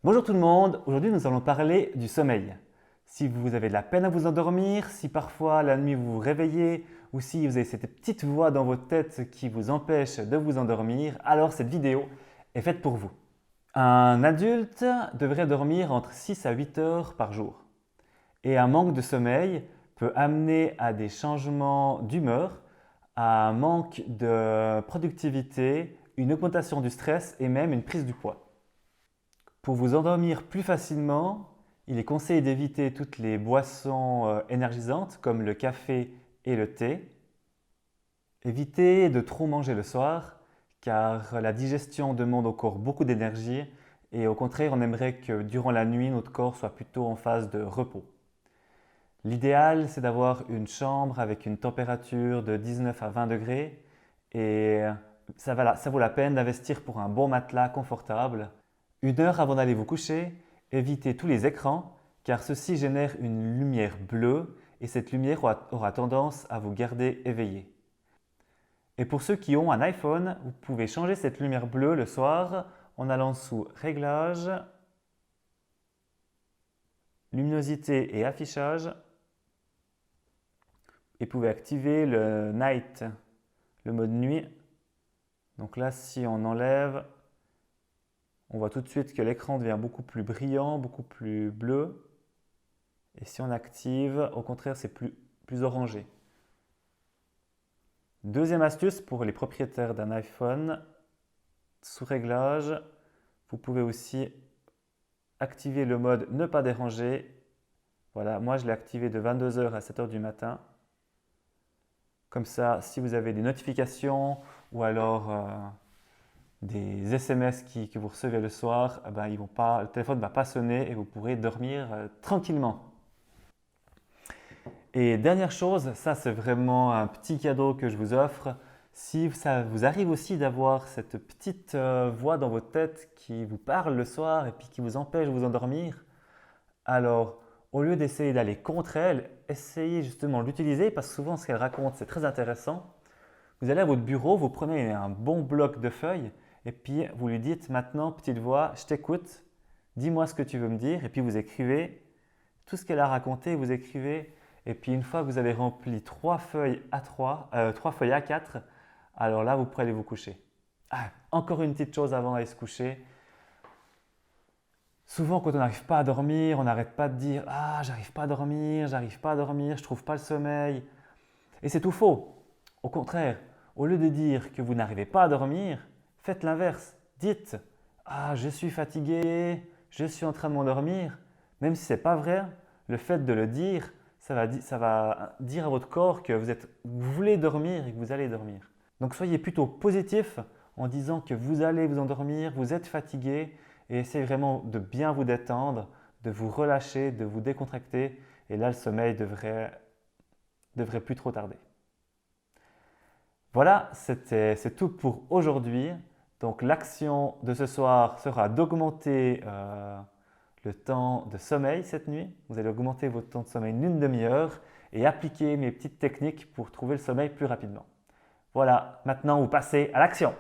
Bonjour tout le monde, aujourd'hui nous allons parler du sommeil. Si vous avez de la peine à vous endormir, si parfois la nuit vous vous réveillez ou si vous avez cette petite voix dans votre tête qui vous empêche de vous endormir, alors cette vidéo est faite pour vous. Un adulte devrait dormir entre 6 à 8 heures par jour. Et un manque de sommeil peut amener à des changements d'humeur, à un manque de productivité, une augmentation du stress et même une prise du poids. Pour vous endormir plus facilement, il est conseillé d'éviter toutes les boissons énergisantes comme le café et le thé. Évitez de trop manger le soir car la digestion demande au corps beaucoup d'énergie et au contraire, on aimerait que durant la nuit, notre corps soit plutôt en phase de repos. L'idéal, c'est d'avoir une chambre avec une température de 19 à 20 degrés et ça vaut la peine d'investir pour un bon matelas confortable. Une heure avant d'aller vous coucher, évitez tous les écrans car ceux-ci génèrent une lumière bleue et cette lumière aura tendance à vous garder éveillé. Et pour ceux qui ont un iPhone, vous pouvez changer cette lumière bleue le soir en allant sous Réglages, Luminosité et affichage et vous pouvez activer le Night, le mode nuit. Donc là, si on enlève, on voit tout de suite que l'écran devient beaucoup plus brillant, beaucoup plus bleu. Et si on active, au contraire, c'est plus orangé. Deuxième astuce pour les propriétaires d'un iPhone, sous Réglages, vous pouvez aussi activer le mode ne pas déranger. Voilà, moi je l'ai activé de 22 h à 7 h du matin. Comme ça, si vous avez des notifications ou alors des SMS que vous recevez le soir, le téléphone ne va pas sonner et vous pourrez dormir tranquillement. Et dernière chose, ça c'est vraiment un petit cadeau que je vous offre. Si ça vous arrive aussi d'avoir cette petite voix dans votre tête qui vous parle le soir et puis qui vous empêche de vous endormir, alors au lieu d'essayer d'aller contre elle, essayez justement de l'utiliser parce que souvent ce qu'elle raconte c'est très intéressant. Vous allez à votre bureau, vous prenez un bon bloc de feuilles et puis vous lui dites maintenant petite voix, je t'écoute, dis-moi ce que tu veux me dire et puis vous écrivez tout ce qu'elle a raconté, vous écrivez et puis une fois que vous avez rempli 3 feuilles A4, alors là vous pourrez aller vous coucher. Encore une petite chose avant d'aller se coucher. Souvent quand on n'arrive pas à dormir, on n'arrête pas de dire « Ah, j'arrive pas à dormir, je trouve pas le sommeil ». Et c'est tout faux. Au contraire, au lieu de dire que vous n'arrivez pas à dormir, faites l'inverse. Dites « Ah, je suis fatigué, je suis en train de m'endormir ». Même si ce n'est pas vrai, le fait de le dire, ça va dire à votre corps que vous voulez dormir et que vous allez dormir. Donc soyez plutôt positif en disant que vous allez vous endormir, vous êtes fatigué et essayez vraiment de bien vous détendre, de vous relâcher, de vous décontracter et là le sommeil devrait plus trop tarder. Voilà, c'est tout pour aujourd'hui. Donc l'action de ce soir sera d'augmenter le temps de sommeil cette nuit. Vous allez augmenter votre temps de sommeil d'une demi-heure et appliquer mes petites techniques pour trouver le sommeil plus rapidement. Voilà, maintenant vous passez à l'action.